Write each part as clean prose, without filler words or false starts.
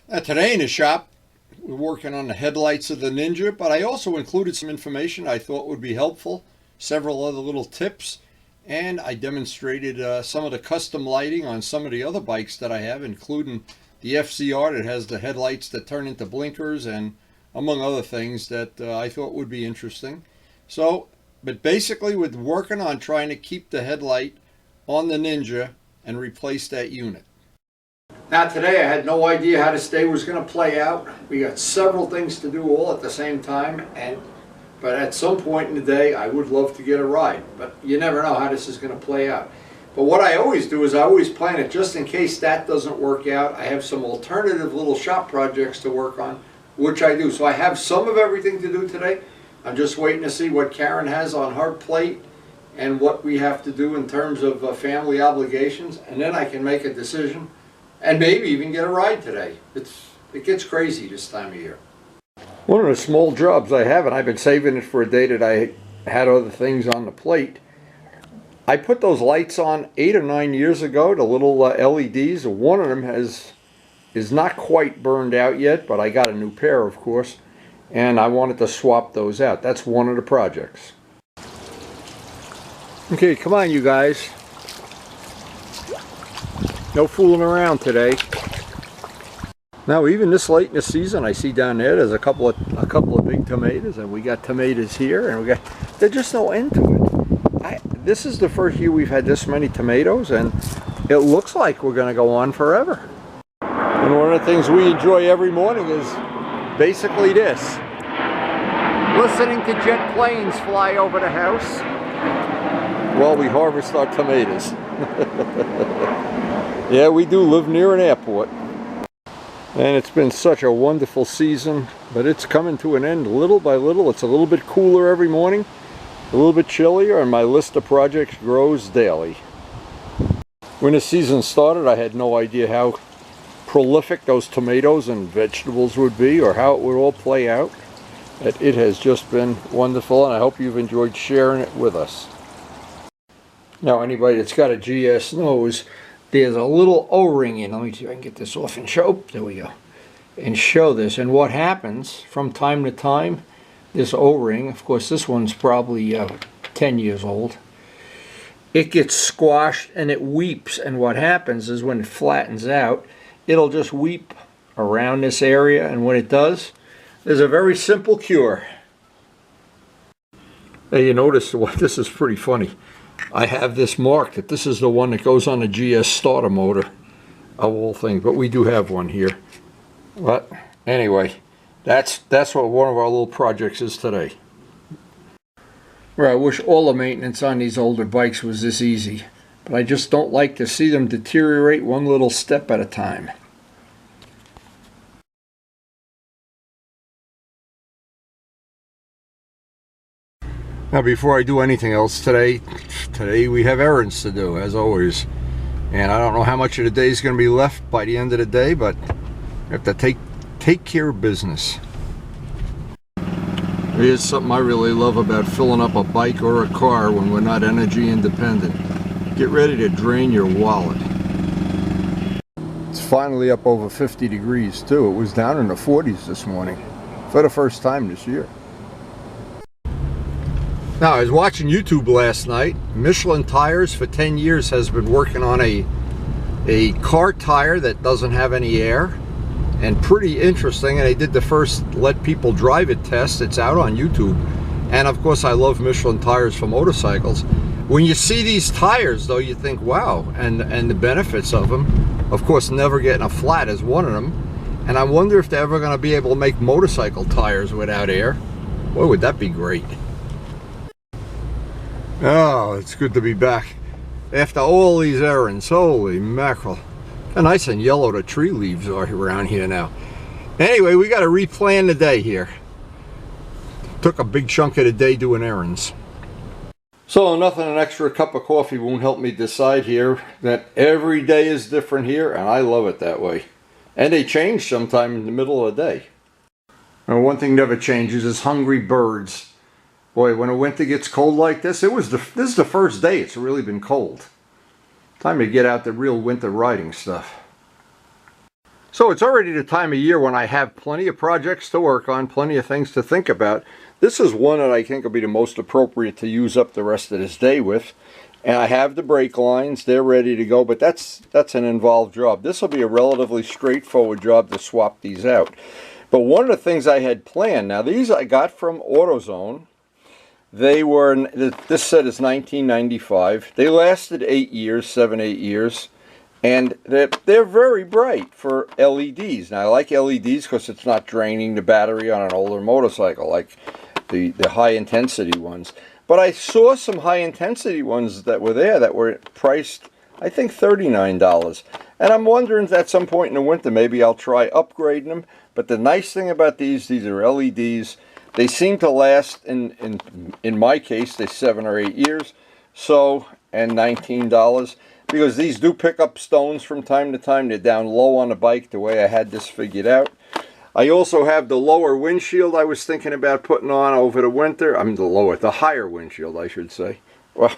Today in the shop, we're working on the headlights of the Ninja, but I also included some information I thought would be helpful, several other little tips, and I demonstrated some of the custom lighting on some of the other bikes that I have, including the FZR that has the headlights that turn into blinkers, and among other things that I thought would be interesting. But basically we're working on trying to keep the headlight on the Ninja and replace that unit. Now today I had no idea how this day was going to play out. We got several things to do all at the same time, but at some point in the day I would love to get a ride, but you never know how this is going to play out. But what I always do is I always plan it just in case that doesn't work out. I have some alternative little shop projects to work on, which I do. So I have some of everything to do today. I'm just waiting to see what Karen has on her plate and what we have to do in terms of family obligations, and then I can make a decision and maybe even get a ride today. It gets crazy this time of year. One of the small jobs I have, and I've been saving it for a day that I had other things on the plate, I put those lights on 8 or 9 years ago, the little LEDs. One of them is not quite burned out yet, but I got a new pair, of course, and I wanted to swap those out. That's one of the projects. Okay, come on you guys. No fooling around today. Now even this late in the season, I see down there's a couple of big tomatoes, and we got tomatoes here, and there's just no end to it. This is the first year we've had this many tomatoes, and it looks like we're going to go on forever. And one of the things we enjoy every morning is basically this: listening to jet planes fly over the house while we harvest our tomatoes. Yeah, we do live near an airport. And it's been such a wonderful season, but it's coming to an end little by little. It's a little bit cooler every morning, a little bit chillier, and my list of projects grows daily. When the season started, I had no idea how prolific those tomatoes and vegetables would be, or how it would all play out. But it has just been wonderful, and I hope you've enjoyed sharing it with us. Now, anybody that's got a GS knows there's a little O-ring in. Let me see if I can get this off and show. Oh, there we go. And show this. And what happens from time to time, this O-ring, of course this one's probably 10 years old, it gets squashed and it weeps. And what happens is when it flattens out, it'll just weep around this area. And when it does, there's a very simple cure. Now you notice what this is pretty funny. I have this marked that this is the one that goes on the GS starter motor of all things, but we do have one here. But anyway, that's what one of our little projects is today. Well, I wish all the maintenance on these older bikes was this easy, but I just don't like to see them deteriorate one little step at a time. Now before I do anything else today we have errands to do, as always. And I don't know how much of the day is going to be left by the end of the day, but I have to take care of business. Here's something I really love about filling up a bike or a car when we're not energy independent. Get ready to drain your wallet. It's finally up over 50 degrees too. It was down in the 40s this morning for the first time this year. Now, I was watching YouTube last night. Michelin Tires for 10 years has been working on a car tire that doesn't have any air. And pretty interesting. And they did the first let people drive it test. It's out on YouTube. And of course, I love Michelin tires for motorcycles. When you see these tires, though, you think, wow, and the benefits of them. Of course, never getting a flat is one of them. And I wonder if they're ever going to be able to make motorcycle tires without air. Boy, would that be great. Oh, it's good to be back after all these errands. Holy mackerel. How nice and yellow the tree leaves are around here now. Anyway, we got to replan the day here. Took a big chunk of the day doing errands. So nothing an extra cup of coffee won't help me decide here that every day is different here, and I love it that way. And they change sometime in the middle of the day. And one thing never changes is hungry birds. Boy, when the winter gets cold like this, this is the first day it's really been cold. Time to get out the real winter riding stuff. So it's already the time of year when I have plenty of projects to work on, plenty of things to think about. This is one that I think will be the most appropriate to use up the rest of this day with. And I have the brake lines, they're ready to go, but that's an involved job. This will be a relatively straightforward job to swap these out. But one of the things I had planned, now these I got from AutoZone. They were, this set is 1995. They lasted 8 years, 7, 8 years. And they're very bright for LEDs. Now I like LEDs because it's not draining the battery on an older motorcycle like the high intensity ones. But I saw some high intensity ones that were there that were priced, I think, $39. And I'm wondering at some point in the winter maybe I'll try upgrading them. But the nice thing about these are LEDs. They seem to last, in my case, they're 7 or 8 years. So, and $19. Because these do pick up stones from time to time. They're down low on the bike the way I had this figured out. I also have the lower windshield I was thinking about putting on over the winter. I mean the higher windshield I should say. Well,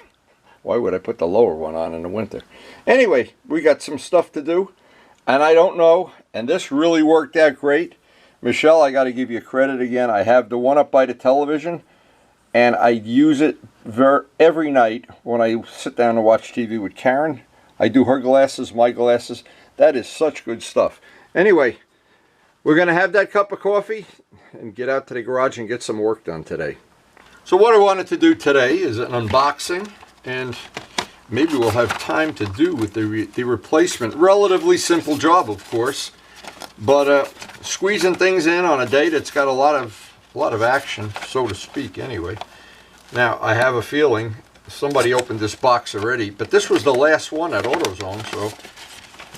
why would I put the lower one on in the winter? Anyway, we got some stuff to do. And I don't know, and this really worked out great. Michelle, I got to give you credit again. I have the one up by the television. And I use it every night when I sit down and watch TV with Karen. I do her glasses, my glasses. That is such good stuff. Anyway, we're going to have that cup of coffee and get out to the garage and get some work done today. So what I wanted to do today is an unboxing, and maybe we'll have time to do with the replacement. Relatively simple job, of course, but squeezing things in on a day that's got a lot of action, so to speak, anyway. Now, I have a feeling somebody opened this box already, but this was the last one at AutoZone, so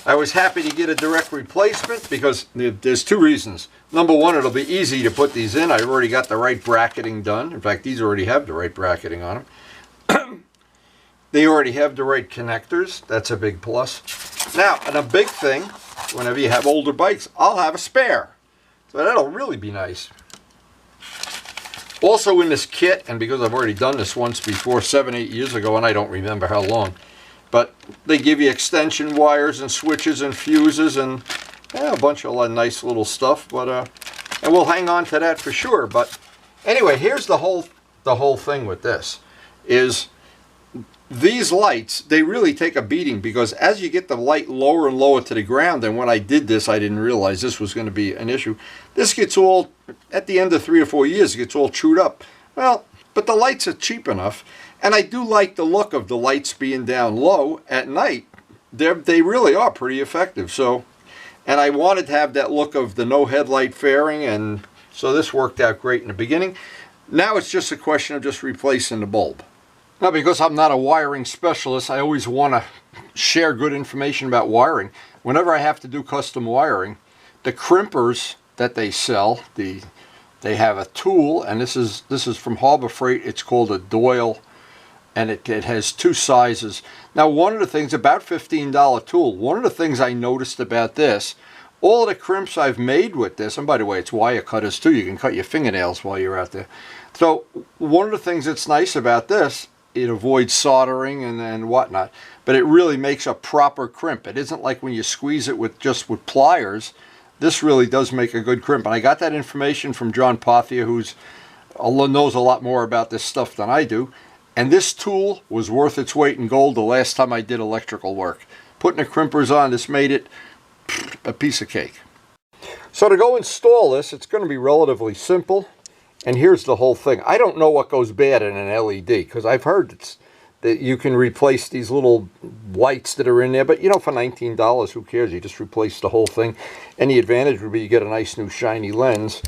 I was happy to get a direct replacement because there's two reasons. Number one, it'll be easy to put these in. I've already got the right bracketing done. In fact, these already have the right bracketing on them. They already have the right connectors. That's a big plus. Now, and a big thing, whenever you have older bikes, I'll have a spare. So that'll really be nice. Also in this kit, and because I've already done this once before, 7, 8 years ago, and I don't remember how long, but they give you extension wires and switches and fuses and a bunch of nice little stuff. But and we'll hang on to that for sure. But anyway, here's the whole thing with this is these lights, they really take a beating because as you get the light lower and lower to the ground, and when I did this, I didn't realize this was going to be an issue. This gets all, at the end of 3 or 4 years, it gets all chewed up. Well, but the lights are cheap enough, and I do like the look of the lights being down low at night. They really are pretty effective. So, and I wanted to have that look of the no headlight fairing, and so this worked out great in the beginning. Now it's just a question of just replacing the bulb. Now, because I'm not a wiring specialist, I always want to share good information about wiring. Whenever I have to do custom wiring, the crimpers that they sell, they have a tool, and this is from Harbor Freight. It's called a Doyle, and it has 2 sizes. Now, one of the things, about $15 tool, one of the things I noticed about this, all of the crimps I've made with this, and by the way, it's wire cutters too. You can cut your fingernails while you're out there. So one of the things that's nice about this, it avoids soldering and whatnot, but it really makes a proper crimp. It isn't like when you squeeze it with pliers. This really does make a good crimp. And I got that information from John Pothia, who knows a lot more about this stuff than I do. And this tool was worth its weight in gold the last time I did electrical work. Putting the crimpers on, this made it a piece of cake. So to go install this, it's going to be relatively simple. And here's the whole thing. I don't know what goes bad in an LED, because I've heard that you can replace these little lights that are in there. But, you know, for $19, who cares? You just replace the whole thing. And the advantage would be you get a nice new shiny lens.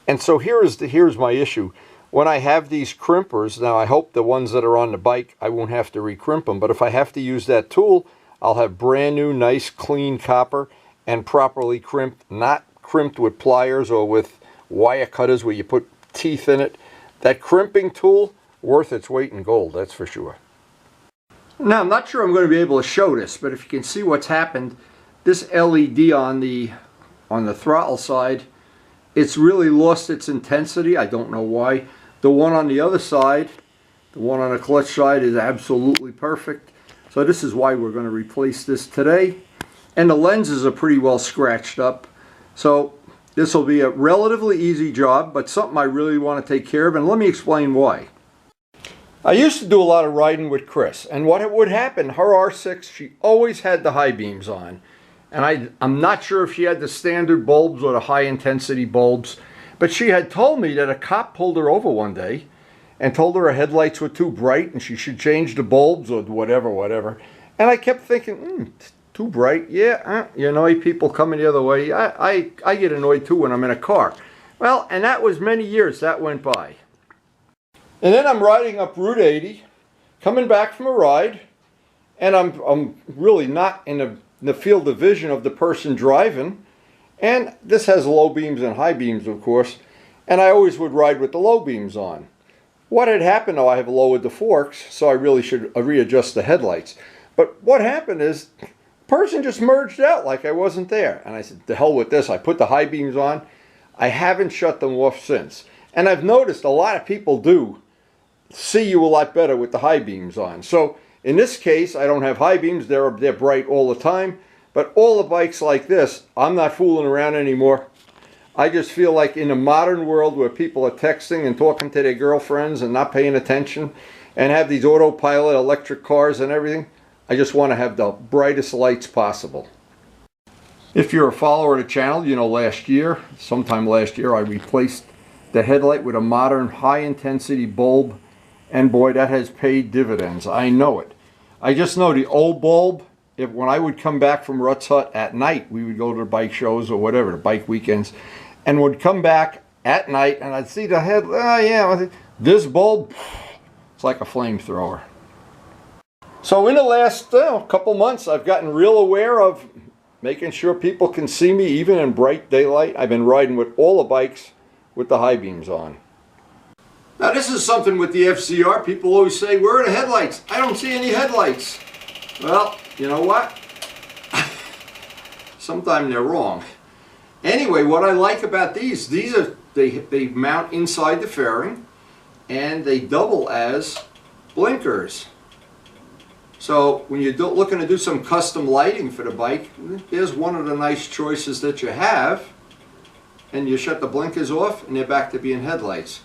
And so here's my issue. When I have these crimpers, now I hope the ones that are on the bike, I won't have to recrimp them. But if I have to use that tool, I'll have brand new, nice, clean copper and properly crimped, not crimped with pliers or with wire cutters where you put teeth in it. That crimping tool, worth its weight in gold, that's for sure. Now, I'm not sure I'm going to be able to show this, but if you can see what's happened, this LED on the throttle side, it's really lost its intensity. I don't know why. The one on the other side, the one on the clutch side, is absolutely perfect. So this is why we're going to replace this today. and the lenses are pretty well scratched up. So this will be a relatively easy job, but something I really want to take care of, and let me explain why. I used to do a lot of riding with Chris, and what would happen, her R6, she always had the high beams on. And I'm not sure if she had the standard bulbs or the high intensity bulbs, but she had told me that a cop pulled her over one day and told her headlights were too bright and she should change the bulbs or whatever. And I kept thinking, too bright? Yeah, you annoy people coming the other way. I get annoyed too when I'm in a car. Well, and that was many years that went by. And then I'm riding up Route 80, coming back from a ride, and I'm really not in the field of vision of the person driving. And this has low beams and high beams, of course, and I always would ride with the low beams on. What had happened, though, I have lowered the forks, so I really should readjust the headlights. But what happened is, the person just merged out like I wasn't there. And I said, to hell with this. I put the high beams on. I haven't shut them off since. And I've noticed a lot of people do see you a lot better with the high beams on. So in this case, I don't have high beams. They're bright all the time. But all the bikes like this, I'm not fooling around anymore. I just feel like in a modern world where people are texting and talking to their girlfriends and not paying attention and have these autopilot electric cars and everything, I just want to have the brightest lights possible. If you're a follower of the channel, you know sometime last year, I replaced the headlight with a modern high-intensity bulb, and boy, that has paid dividends. I know it. I just know the old bulb, when I would come back from Ruts Hut at night, we would go to the bike shows or whatever, the bike weekends, and would come back at night, and I'd see the head, this bulb, it's like a flamethrower. So in the last couple months, I've gotten real aware of making sure people can see me even in bright daylight. I've been riding with all the bikes with the high beams on. Now this is something with the FZR. People always say, where are the headlights? I don't see any headlights. Well, you know what? Sometimes they're wrong. Anyway, what I like about these they mount inside the fairing and they double as blinkers. So when you're looking to do some custom lighting for the bike, there's one of the nice choices that you have. And you shut the blinkers off and they're back to being headlights.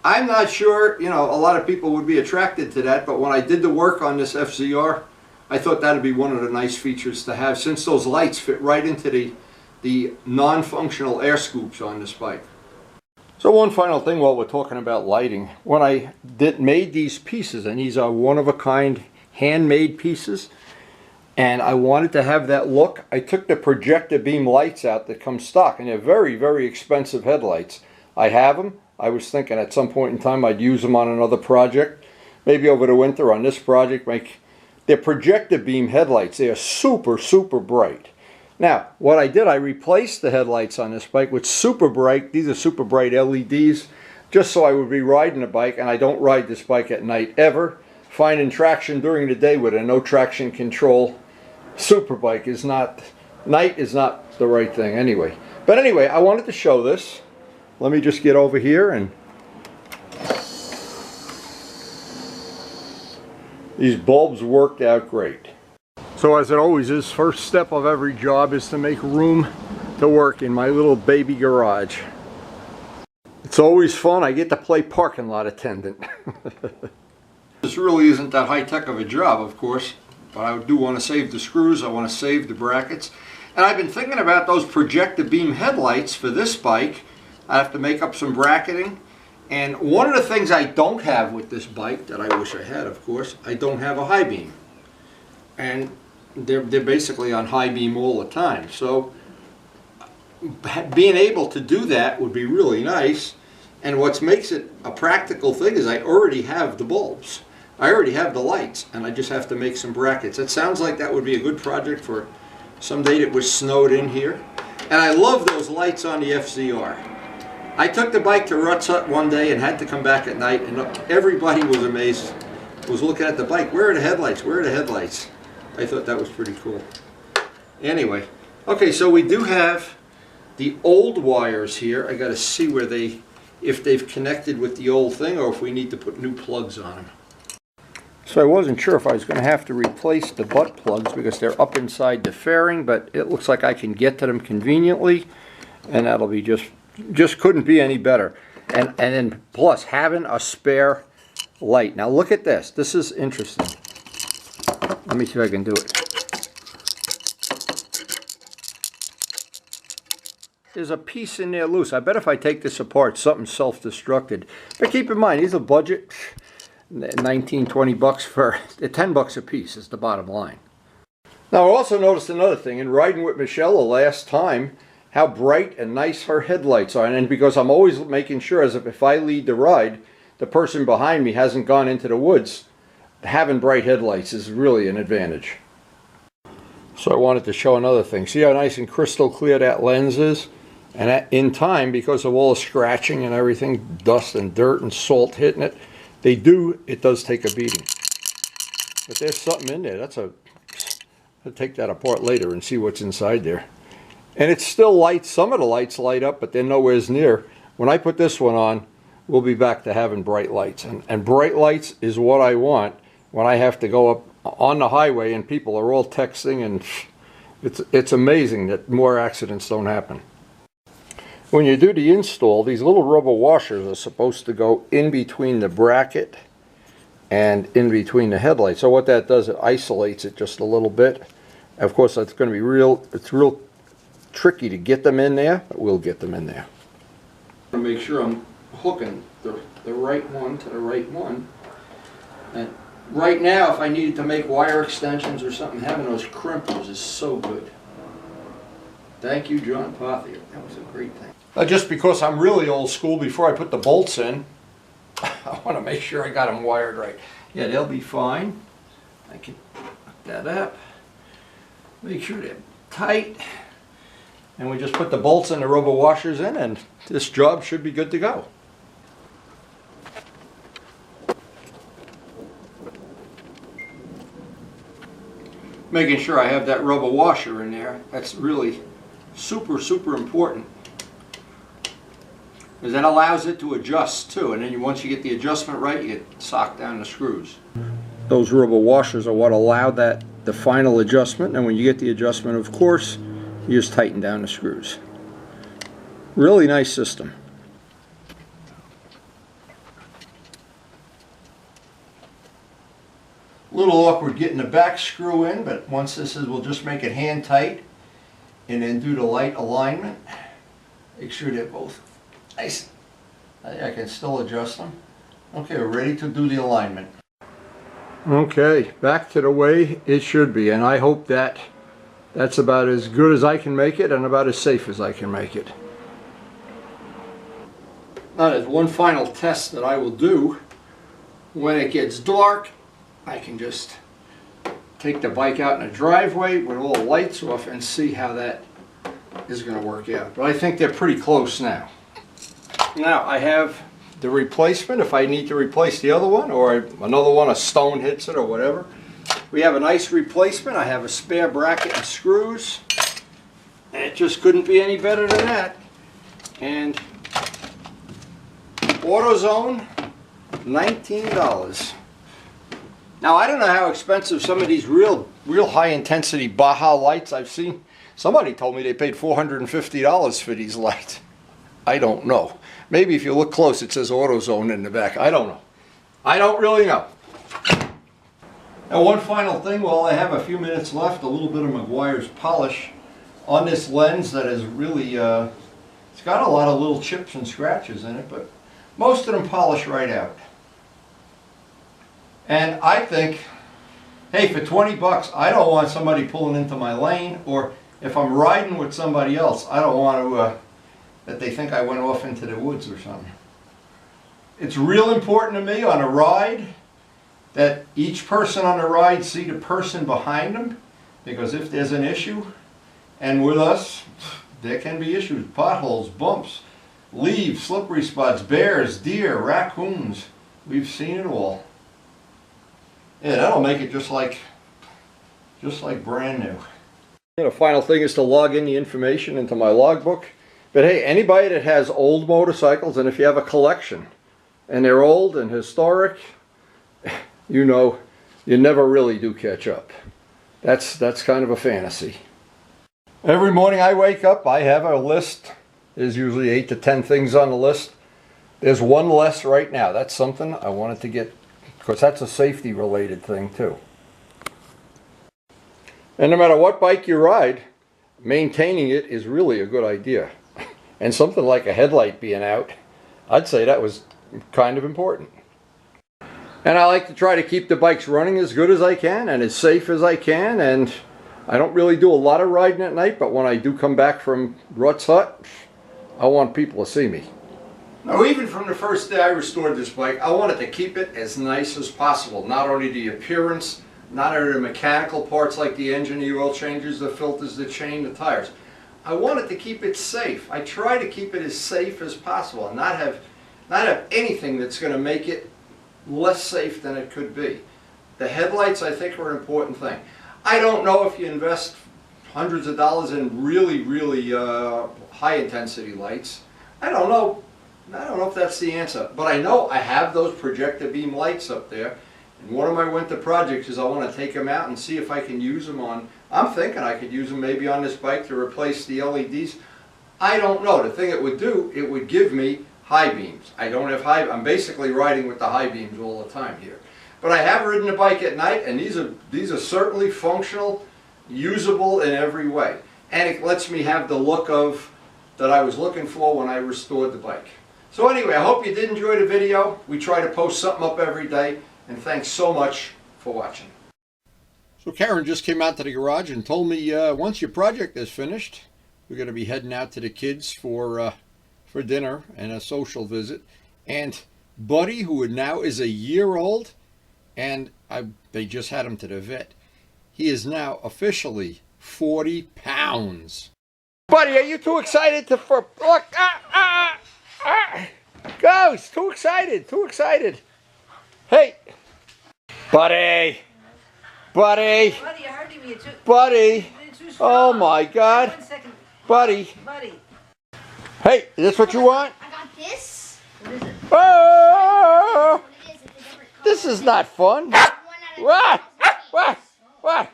I'm not sure, a lot of people would be attracted to that, but when I did the work on this FZR, I thought that would be one of the nice features to have, since those lights fit right into the non-functional air scoops on this bike. So one final thing while we're talking about lighting. When I made these pieces, and these are one-of-a-kind handmade pieces, and I wanted to have that look, I took the projector beam lights out that come stock, and they're very, very expensive headlights. I have them. I was thinking at some point in time I'd use them on another project, maybe over the winter on this project. They're projector beam headlights. They are super, super bright. Now, what I did, I replaced the headlights on this bike with super bright, these are super bright LEDs, just so I would be riding a bike, and I don't ride this bike at night ever. Finding traction during the day with a no traction control super bike is not, night is not the right thing anyway. But anyway, I wanted to show this. Let me just get over here, and these bulbs worked out great. So as it always is, first step of every job is to make room to work in my little baby garage. It's always fun. I get to play parking lot attendant. This really isn't that high-tech of a job, of course, but I do want to save the screws. I want to save the brackets. And I've been thinking about those projector beam headlights for this bike. I have to make up some bracketing. And one of the things I don't have with this bike, that I wish I had, of course, I don't have a high beam. And they're basically on high beam all the time. So being able to do that would be really nice. And what makes it a practical thing is I already have the bulbs. I already have the lights, and I just have to make some brackets. It sounds like that would be a good project for some day that was snowed in here. And I love those lights on the FZR. I took the bike to Ruts Hut one day and had to come back at night, and everybody was amazed. Was looking at the bike. Where are the headlights? Where are the headlights? I thought that was pretty cool. Anyway, okay, so we do have the old wires here. I got to see if they've connected with the old thing, or if we need to put new plugs on them. So I wasn't sure if I was going to have to replace the butt plugs because they're up inside the fairing, but it looks like I can get to them conveniently, and that'll be just couldn't be any better. And then plus having a spare light. Now look at this. This is interesting. Let me see if I can do it. There's a piece in there loose. I bet if I take this apart, something's self-destructed. But keep in mind, these are budget, 19, 20 bucks for 10 bucks a piece is the bottom line. Now I also noticed another thing in riding with Michelle the last time, how bright and nice her headlights are. And because I'm always making sure, as if I lead the ride, the person behind me hasn't gone into the woods, having bright headlights is really an advantage. So I wanted to show another thing. See how nice and crystal clear that lens is? And in time, because of all the scratching and everything, dust and dirt and salt hitting it, it does take a beating. But there's something in there. I'll take that apart later and see what's inside there. And it's still light. Some of the lights light up, but they're nowhere near. When I put this one on, we'll be back to having bright lights. And bright lights is what I want when I have to go up on the highway and people are all texting, and it's amazing that more accidents don't happen. When you do the install, these little rubber washers are supposed to go in between the bracket and in between the headlights. So what that does, it isolates it just a little bit. Of course, that's going to be real tricky to get them in there, but we'll get them in there. I want to make sure I'm hooking the right one to the right one. And right now, if I needed to make wire extensions or something, having those crimpers is so good. Thank you, John Pothier. That was a great thing. Just because I'm really old school, before I put the bolts in, I want to make sure I got them wired right. Yeah, they'll be fine. I can hook that up. Make sure they're tight. And we just put the bolts and the rubber washers in, and this job should be good to go. Making sure I have that rubber washer in there. That's really super important, because that allows it to adjust too, and then once you get the adjustment right, you get sock down the screws. Those rubber washers are what allow the final adjustment, and when you get the adjustment, of course, you just tighten down the screws. Really nice system. A little awkward getting the back screw in, but once we'll just make it hand tight and then do the light alignment. Make sure they're both nice. I can still adjust them. Okay, we're ready to do the alignment. Okay, back to the way it should be, and I hope that's about as good as I can make it and about as safe as I can make it. Now there's one final test that I will do. When it gets dark, I can just take the bike out in the driveway with all the lights off and see how that is going to work out. But I think they're pretty close now. Now I have the replacement if I need to replace the other one, or another one, a stone hits it or whatever. We have a nice replacement. I have a spare bracket and screws. It just couldn't be any better than that. And AutoZone, $19. Now I don't know how expensive some of these real high intensity Baja lights I've seen. Somebody told me they paid $450 for these lights. I don't know. Maybe if you look close it says AutoZone in the back. I don't know. I don't really know. Now one final thing while I have a few minutes left, a little bit of Mcguire's polish on this lens that is really, it's got a lot of little chips and scratches in it, but most of them polish right out. And I think, hey, for 20 bucks, I don't want somebody pulling into my lane, or if I'm riding with somebody else, I don't want to, that they think I went off into the woods or something. It's real important to me on a ride that each person on the ride see the person behind them, because if there's an issue, and with us, there can be issues, potholes, bumps, leaves, slippery spots, bears, deer, raccoons. We've seen it all. Yeah, that'll make it just like brand new. The final thing is to log in the information into my logbook. But hey, anybody that has old motorcycles, and if you have a collection and they're old and historic, you know you never really do catch up. That's kind of a fantasy. Every morning I wake up, I have a list. There's usually 8 to 10 things on the list. There's one less right now. That's something I wanted to get, because that's a safety related thing too. And no matter what bike you ride, maintaining it is really a good idea. And something like a headlight being out, I'd say that was kind of important. And I like to try to keep the bikes running as good as I can and as safe as I can. And I don't really do a lot of riding at night, but when I do come back from Rutt's Hut, I want people to see me. Now, even from the first day I restored this bike, I wanted to keep it as nice as possible. Not only the appearance, not only the mechanical parts like the engine, the oil changes, the filters, the chain, the tires. I wanted to keep it safe. I try to keep it as safe as possible and not have anything that's going to make it less safe than it could be. The headlights, I think, are an important thing. I don't know if you invest hundreds of dollars in really high intensity lights. I don't know if that's the answer, but I know I have those projector beam lights up there. And one of my winter projects is I want to take them out and see if I can use them on, I'm thinking I could use them maybe on this bike to replace the LEDs. I don't know. The thing it would do, it would give me high beams. I don't have high, I'm basically riding with the high beams all the time here. But I have ridden the bike at night, and these are certainly functional, usable in every way. And it lets me have the look that I was looking for when I restored the bike. So anyway, I hope you did enjoy the video. We try to post something up every day, and thanks so much for watching. So Karen just came out to the garage and told me once your project is finished, we're going to be heading out to the kids for dinner and a social visit. And Buddy, who now is a year old, and they just had him to the vet, he is now officially 40 pounds. Buddy, are you too excited to look? Goes, too excited, too excited. Hey, Buddy, Buddy, Buddy, you're hurting me. Buddy. Oh my God, 1 second. Buddy. Buddy. Hey, is this what you want? I got this. What is it? Oh, What it is, it's a different color. this is not fun. One out of What? 10,000 What? What? And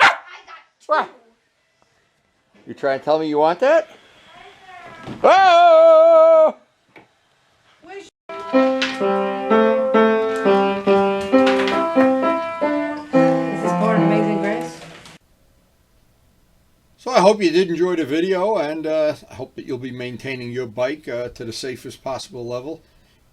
I got What? two. You trying to tell me you want that? Oh! Where's This is part of Amazing Grace. So I hope you did enjoy the video, and I hope that you'll be maintaining your bike to the safest possible level.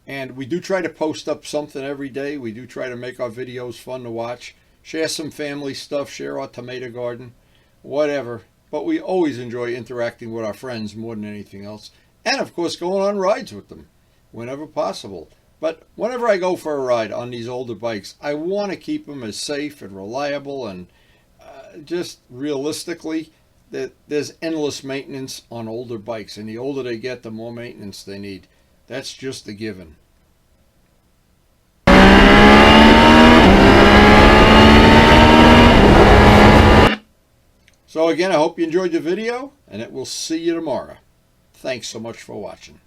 And we do try to post up something every day. We do try to make our videos fun to watch. Share some family stuff, share our tomato garden, whatever. But we always enjoy interacting with our friends more than anything else. And of course going on rides with them whenever possible. But whenever I go for a ride on these older bikes, I want to keep them as safe and reliable, and just realistically, that there's endless maintenance on older bikes, and the older they get, the more maintenance they need. That's just a given. So again, I hope you enjoyed the video, and it will see you tomorrow. Thanks so much for watching.